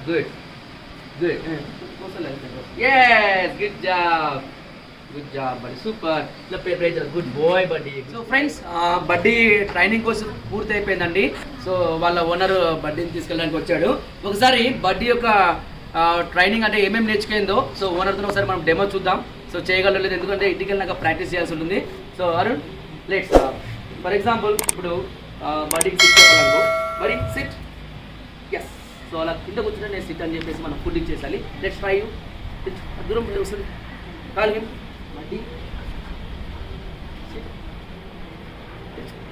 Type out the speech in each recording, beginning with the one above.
Good. Good. Yes, good job. Good job, buddy. Super. Good boy, buddy. So friends బడ్డీ training course పూర్తి అయిపోయిందండి. So వాళ్ళ owner బడ్డీని తీసుకెళ్ళడానికి వచ్చాడు. ఒకసారి బడ్డీ యొక్క ట్రైనింగ్ అంటే ఏమేమి నేర్చుకుందో సో ఓనర్తో ఒకసారి మనం డెమో చూద్దాం. సో చేయగలలేదు ఎందుకంటే ఇంటికి వెళ్ళినాక ప్రాక్టీస్ చేయాల్సి ఉంటుంది. So Arun let's for example ఇప్పుడు బడ్డీకి సిట్ చెప్పాలనుకో, బడ్డీ సిట్. ఎస్. సో అలా కింద కూర్చుంటే నేను సిట్ అని చెప్పేసి మనం ఫుడ్ ఇచ్చేసాలి. Let's try you. దూరం వస్తుంది call him. Buddy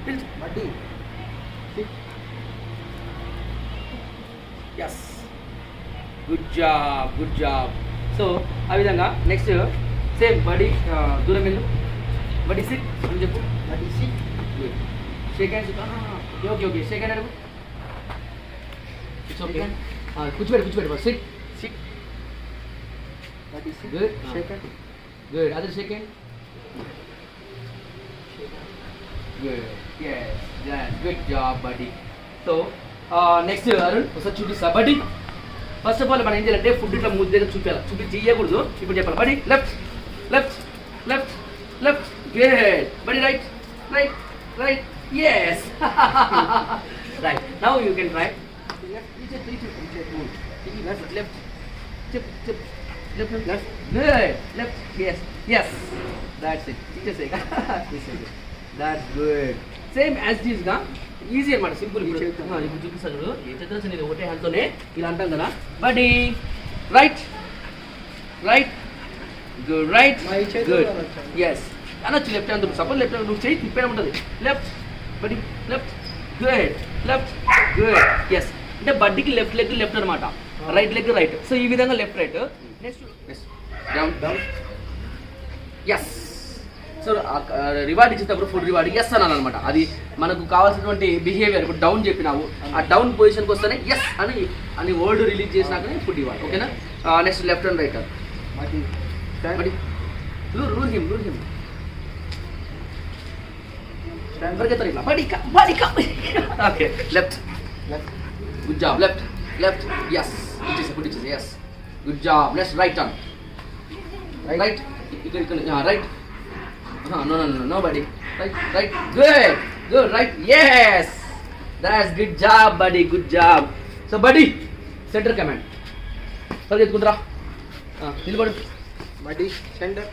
sit. Buddy sit. Yes. Good job, good job. So ఆ విధంగా నెక్స్ట్ సేమ్ బడీ దూరం వెళ్ళు. బడీ సిట్ అని చెప్పు. Buddy sit. Good. Shake hands. Okay okay shake hand అడుగు. It's okay. కూర్చోబెట్టు sit sit. Buddy sit. Good. Shake hand. Good. Other shake hand. Good. yes good job buddy. So next Arun ఒకసారి చూపిస్తా body. First of all మనం ఏం చేయాలంటే food ఇట్లా ముద్ద దగ్గర చూపించాలి. చూపించి చేయకూడదు. ఇప్పుడు చెప్పాలి buddy left left left left. Good. Buddy right right right. Yes. Right. Now you can try left left chip chip left left. Good. Left. Yes yes. That's it. Teachers that's good. Same as this గా easy అనమాట. Simple. ఇప్పుడు చూపిస్తాను చూడు. ఏ చేద్దాం నేను ఒకటే హ్యాండ్తోనే ఇలా అంటాం కదా. Buddy right right good right good. Yes అనొచ్చు left hand. Suppose left hand నువ్వు చేయి తిప్పే ఉంటుంది. Left buddy left. Good. Left. Good. Yes అంటే బడ్డీకి లెఫ్ట్ లెగ్ లెఫ్ట్ అనమాట, రైట్ లెగ్ రైట్. సో ఈ విధంగా left right. Next down down. Yes. So reward ఇచ్చేటప్పుడు ఫుడ్ రివార్డ్ ఎస్ అనాలి అనమాట. అది మనకు కావాల్సినటువంటి బిహేవియర్. ఇప్పుడు డౌన్ చెప్పినావు, ఆ డౌన్ పొజిషన్కి వస్తేనే ఎస్ అని వర్డ్ రిలీజ్ చేసినాకనే ఫుడ్ ఇవ్వాలి. ఓకేనా. Next left and right. Lure him పరిగెత్తారు ఇట్లా. Okay left left. Good job. Left left. Yes ఇచ్చేసి ఫుడ్ ఇచ్చేసి. Yes good job. Next right turn. Right ఇక్కడ right. No buddy. Right. Good. Right. Yes. That's good job, buddy. Good job. So, buddy, center command. పరిగెత్తుకుంటారా. నిలబడు. buddy, center.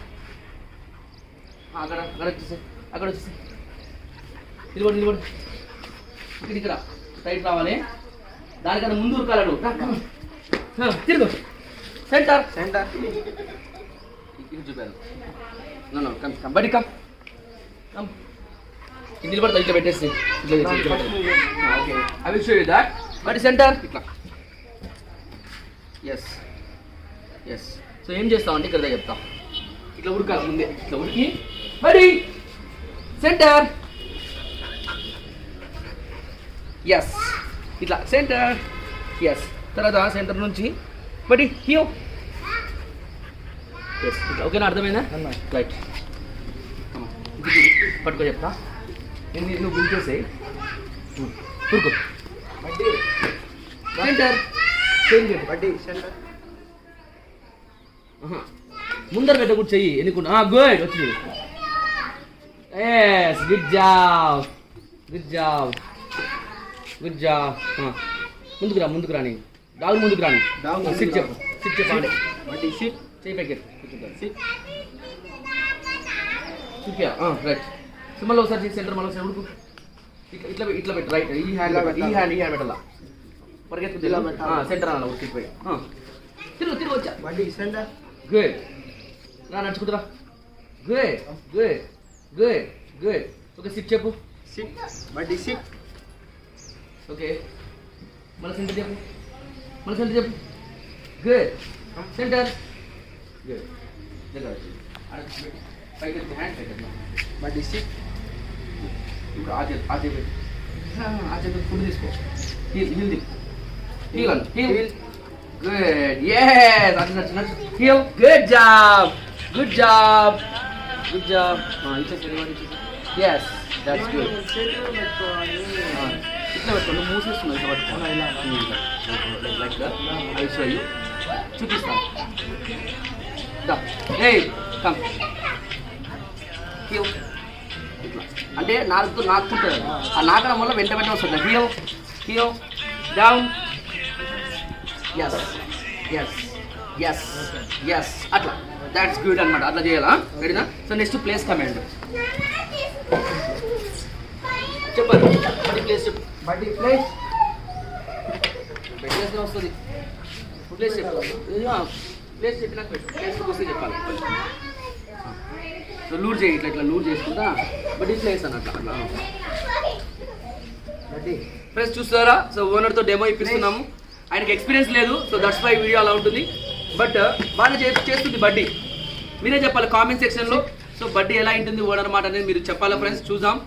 అక్కడ వచ్చేసి నిలబడు. ఇక్కడ right రావాలి. దానికన్నా ముందు ఉరకాలి నువ్వు. తిరుగు. సెంటర్. ఇది చూపారు. No, come. Buddy, come. నిలబడతా ఇట్లా పెట్టేసి. Okay I will show you that. బడి సెంటర్ ఇట్లా. ఎస్. సో ఏం చేస్తామంటే ఇక్కడ చెప్తా. ఇట్లా ఉడకాలి ముందే. ఇట్లా ఉడికి బడి సెంటర్. ఎస్ ఇట్లా సెంటర్. ఎస్ తర్వాత సెంటర్ నుంచి బడి హియో. ఎస్ ఇట్లా. ఓకేనా అర్థమైందా. రైట్ పట్టుకో చెప్తా. నువ్వు పిలిచేసేయి. కూర్కో. సెంటర్ బడ్డీ సెంటర్. ముందర పెట్ట కూడా చెయ్యి ఎన్నుకుంటా. గుడ్. వచ్చి ఎస్ గుడ్ జాబ్. ముందుకు రాని. డాగ్ ముందుకు రాని. సిట్ చెప్పండి. బడ్డీ సిట్. చెయ్యి ప్యాకెట్ రైట్. సో మళ్ళీ ఒకసారి సెంటర్ మళ్ళీ ఒకసారి ఉడుకు. ఇట్లా పెట్టు. రైట్. ఈ హ్యాండ్ పెట్టాలా. పరిగెత్తు సెంటర్ అన్న ఉడికిపోయి. తిరుగు వచ్చా. Buddy center. గుడ్. నడుచుకుంటురా. గుడ్. ఓకే సిట్ చెప్పు. సిట్. Buddy sit. ఓకే మళ్ళీ సెంటర్ చెప్పు. గుడ్. సెంటర్. గుడ్. పైకి హ్యాండ్ పెట్టండి. Buddy sit. ఇప్పుడు ఆ చేతి ఫుడ్ తీసుకో. Heel heel. Good. yes heel. Good job. ఇచ్చేసి yes that's good. ఇట్లా పెట్టుకోండి మూసేస్తున్నావు ఇట్లా పట్టుకోండి లైక్ ఐ షో యూ చూపిస్తాను ఏయ్ కమ్ హియో ఇట్లా అంటే నాకుంటుంది ఆ నాకడం వల్ల వెంట వెంట వస్తుంది హియో హియో down yes yes yes yes అట్లా దాట్స్ గుడ్ అనమాట అట్లా చేయాలా రెడీనా సో నెక్స్ట్ ప్లేస్ కమాండ్ చెప్పండి బడ్డీ ప్లేస్ చెప్పు బడ్డీ ప్లేస్ ప్లేస్గా వస్తుంది ప్లేస్ చెప్పాలి ప్లేస్ చెప్పినాక ప్లేస్కి వస్తే చెప్పాలి సో లూడ్ చేయి ఇట్లా ఇట్లా లూడ్ చేసుకుంటా బడ్డీ ప్లేస్ అన్నట్టు అట్లా బడ్డీ ఫ్రెండ్స్ చూస్తారా సో ఓనర్తో డెమో ఇప్పిస్తున్నాము ఆయనకి ఎక్స్పీరియన్స్ లేదు సో దట్స్ వై వీడియో అలా ఉంటుంది బట్ బాగా చేస్తుంది బడ్డీ మీరే చెప్పాలి కామెంట్ సెక్షన్లో సో బడ్డీ ఎలా ఉంటుంది ఓనర్ మాట అనేది మీరు చెప్పాలా ఫ్రెండ్స్ చూద్దాం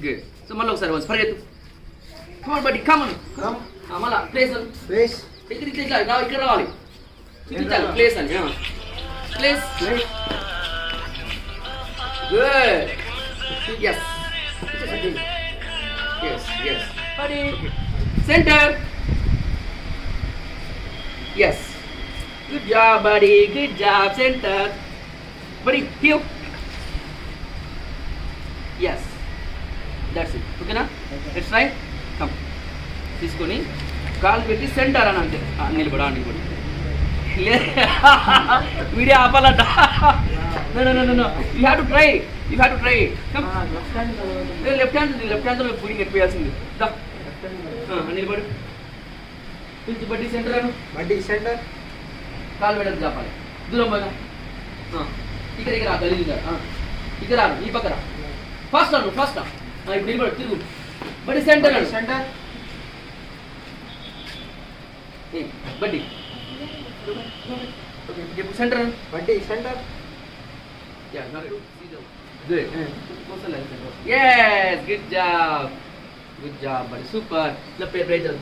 గుడ్ సో మళ్ళీ ఒకసారి వన్స్ పరిగెత్తు కమన్ బడ్డీ కమన్ మళ్ళా ప్లేస్ ప్లేస్ ఇట్లా ఇక్కడ రావాలి చూపించాలి ప్లేస్ అని place good yes yes yes buddy center yes good job buddy good job center buddy here yes that's it okay na let's try come తీసుకొని కాల్ పెట్టి సెంటర్ అని అంతే నిలబడా నిలబడి వీడియో ఆపాలట no you have to try come left hand లో పుడింగ్ ఎక్కియాల్సింది నిలబడు పిలిచి బడ్డీ సెంటర్ అను బడ్డీ సెంటర్ కాలు పెట్టదు చెప్పాలి దూరం పోయినా ఇక్కడ రా గలీజ్ ఇక్కడ రాను ఈ పక్కన ఫస్ట్ అను ఫస్ట్ ఇప్పుడు నిలబడు తిరుగు బడ్డీ సెంటర్ అను సెంటర్ బడ్డీ చెప్పు సెంటర్ అను buddy centre yes good job buddy super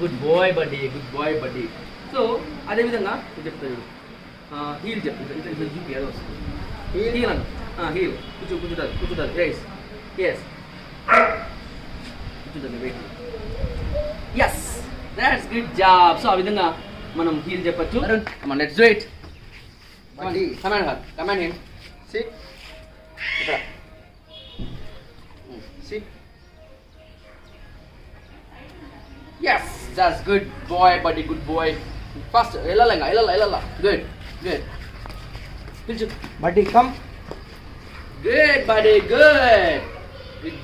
good boy buddy so అదే విధంగా చెప్తాను హీల్ చెప్తాను చూపి అదే వస్తుంది హీల్ అను హీల్ కూర్చుంటారు ఎస్ కూర్చుంటుంది wait yes that's good job so ఆ విధంగా మనం హీల్ చెప్పచ్చు let's do it command him sit ఇక్కడ sit yes that's good boy buddy good boy fast elala good pilchu బడ్డీ come good buddy good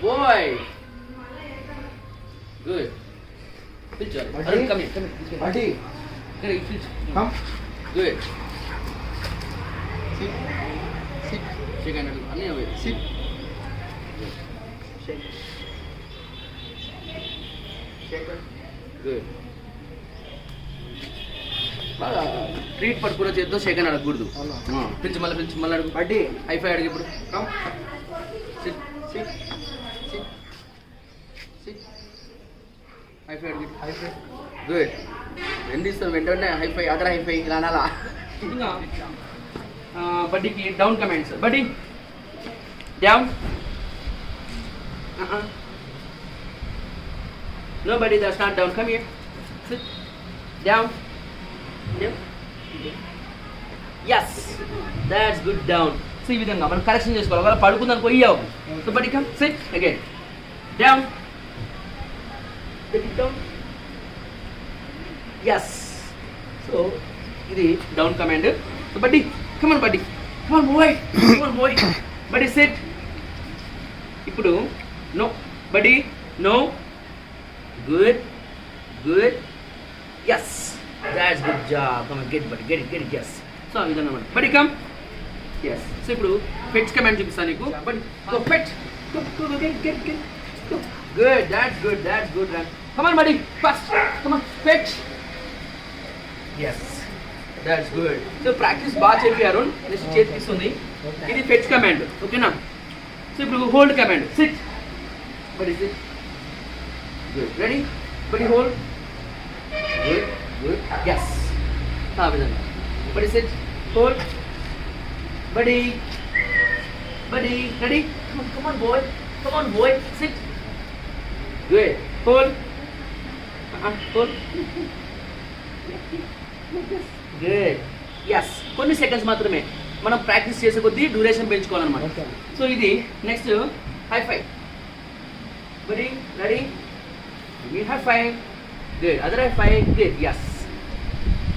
boy good pilchu Buddy. come here buddy here pilchu come good sit sit shake hand anni away sit shake shake good బాగా treat పట్టుకున్న చేతితో షేక్ అని అడగకూడదు పిలిచి మళ్ళీ అడుగు బడ్డీ హైఫై అడిగి ఇప్పుడు come sit sit sit sit high five అడిగి హైఫై గుడ్ ఎంత ఇస్తాను వెంటనే హైఫై అదర్ హైఫై ఇలా అనాలా ఇంకా బడ్డీకి down commands buddy down no buddy that's not down come here sit down yes that's good down so ఈ విధంగా మనం కరెక్షన్ చేసుకోవాలి ఒకవేళ పడుకుందని పోయావు సో బడ్డీ come sit again down take it down yes so ఇది డౌన్ కమాండ్ సో బడ్డీ come on boy buddy sit ఇప్పుడు no buddy no good yes that's good job come on get it yes so ఆ విధంగా మనం buddy come yes so ఇప్పుడు fetch command చూపిస్తాను నీకు buddy go fetch go get go good that's good run come on buddy fast come on fetch yes that's good so practice బాగా చెప్పారు next చేతికి ఇస్తుంది ఇది fetch command ఓకేనా so ఇప్పుడు hold command sit buddy sit good ready buddy hold good yes ఆ విధంగా buddy sit hold buddy ready come on boy sit good hold Hold. Good. Yes. కొన్ని సెకండ్స్ మాత్రమే మనం ప్రాక్టీస్ చేసే కొద్దీ డ్యూరేషన్ పెంచుకోవాలన్నమాట. Okay. సో ఇది next high five. Ready ready high five. Good. Other high five. Good. Yes.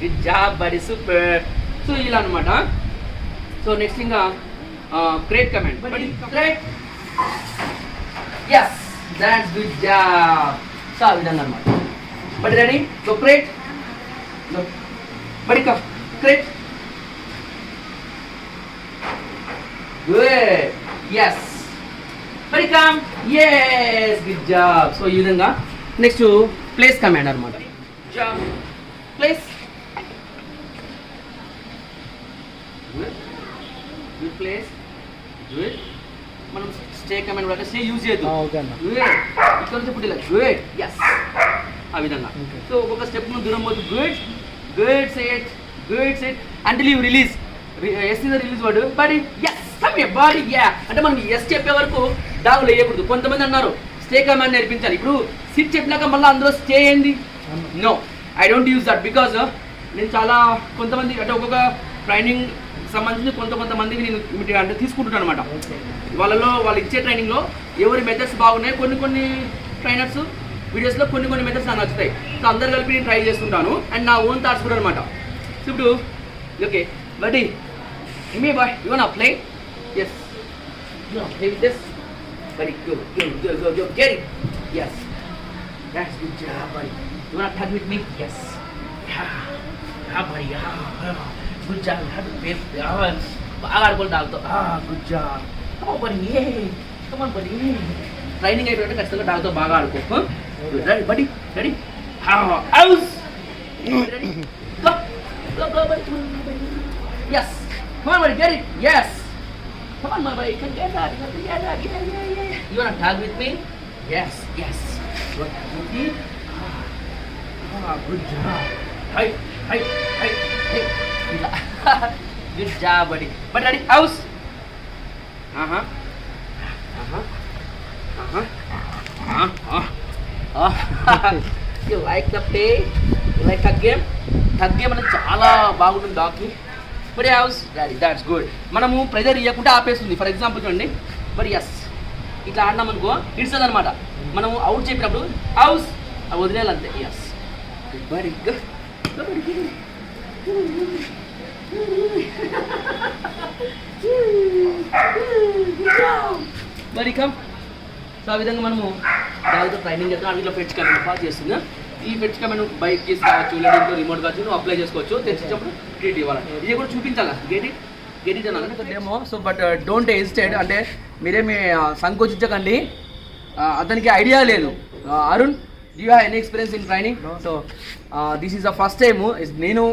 Good job buddy super. So ఇలా అనమాట. So next ఇంకా crate command. Crate. Yes. That's good job. So ఆ విధంగా అనమాట. But ready so crate. Buddy come crate. Good. Yes. Very calm. Yes. Good job. So ఈ విధంగా next place command అన్నమాట. Jump. Place. Good. Good place. Good. మనం stay command కూడా stay use చేయొద్దు. Okay అన్న. Good. ఇక్కడ నుంచి పుట్టిలా. Good. Yes. ఆ విధంగా. Okay. సో ఒక్కొక్క స్టెప్ ను దూరం పోతూ good. Good. Say it. Good. Say it. Until you release. Yes is release word buddy yes come here buddy yeah అంటే మనం ఎస్ చెప్పే వరకు డాగులు వేయకూడదు. కొంతమంది అన్నారు స్టే కమాండ్ నేర్పించాలి. ఇప్పుడు సిట్ చెప్పినాక మళ్ళీ అందులో స్టే ఏంది? No, I don't use that because నేను చాలా కొంతమంది అంటే ఒక్కొక్క ట్రైనింగ్ సంబంధించి కొంతమందికి నేను అంటే తీసుకుంటున్నాను అనమాట. వాళ్ళలో వాళ్ళు ఇచ్చే ట్రైనింగ్లో ఎవరి మెథడ్స్ బాగున్నాయి, కొన్ని ట్రైనర్స్ వీడియోస్లో కొన్ని మెథడ్స్ నాకు నచ్చుతాయి. సో అందరు కలిపి నేను ట్రై చేస్తుంటాను అండ్ నా ఓన్ థాట్స్ కూడా అనమాట. సో ఇప్పుడు okay buddy, me boy, you wanna play? Yes. You wanna play with this? Buddy, go, get it. Yes. That's good job, buddy. You wanna tug with me? Yes. Yeah, buddy. Yeah. Good job. You have to play. బాగా ఆడుకోవాలి డాగ్తో. Good job. Come on, buddy. Yeah. Come on, buddy. Training అయిపోయింటే ఖచ్చితంగా డాగ్తో బాగా ఆడుకో. Ready, buddy? Ready? Out. Ready? Go, buddy. Yes. Come on, buddy, get it. Yes. Come on, my buddy. You can get that. You can get that. Yeah. You wanna tag with me? Yes. You wanna tag with me? Good job. Hey. Good job, buddy. But ready? House. You like the play? You like tug game? Tug game అనేది చాలా బాగుంటుంది డాగ్కి. But house ready that's good. మనము pressure ఇవ్వకుండా ఆపేస్తుంది. For example చూడండి but yes ఇట్లా ఆడినాం అనుకో ఇడ్స్తుంది అనమాట. మనము అవుట్ చెప్పినప్పుడు హౌస్ వదిలేయాలి అంతే. ఎస్ బడి బడి కమ్. సో ఆ విధంగా మనము దానితో ట్రైనింగ్ చేస్తాం. వీటిలో పెట్స్ కమాండ్ పాస్ చేస్తుంది. ఈ పెట్స్ కమాండ్ బైక్ కేసు కావచ్చు లేదా ఇంట్లో రిమోట్ కావచ్చు నువ్వు అప్లై చేసుకోవచ్చు. తెచ్చినప్పుడు ట్రీట్ ఇవ్వాలి. ఇది కూడా చూపించాలా గెట్ ఇట్ అనాలి demo. So but don't hesitate అంటే మీరేమి సంకోచించకండి. అతనికి ఐడియా లేదు. Arun do you have any experience in training? So this is the first time నేను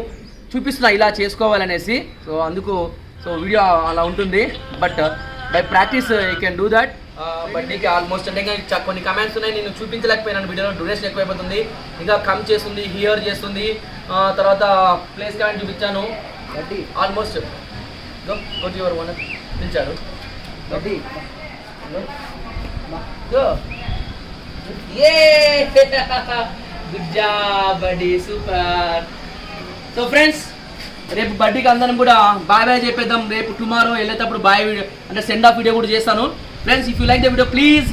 చూపిస్తున్నా ఇలా చేసుకోవాలనేసి. సో అందుకు సో వీడియో అలా ఉంటుంది. But by practice you can do that. But నీకు ఆల్మోస్ట్ అంటే ఇంకా కొన్ని కమాండ్స్ ఉన్నాయి నేను చూపించలేకపోయినాను వీడియోలో. డ్యూరేషన్ ఎక్కువైపోతుంది. ఇంకా కమ్ చేస్తుంది, హియర్ చేస్తుంది. తర్వాత ప్లేస్ కమాండ్ చూపించాను. Almost go to your owner పిలిచాడు. గుడ్ జాబ్ బడ్డీ సూపర్. సో ఫ్రెండ్స్ రేపు బడ్డీకి అందరం కూడా బాయ్ చెప్పేద్దాం. రేపు టుమారో వెళ్ళేటప్పుడు బాయ్ వీడియో అంటే సెండ్ ఆఫ్ వీడియో కూడా చేస్తాను. Friends, if you like the video, please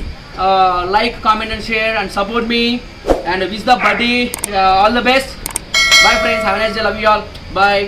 like, comment and share and support me and wish the buddy all the best. Bye friends, have a nice day, love you all, bye.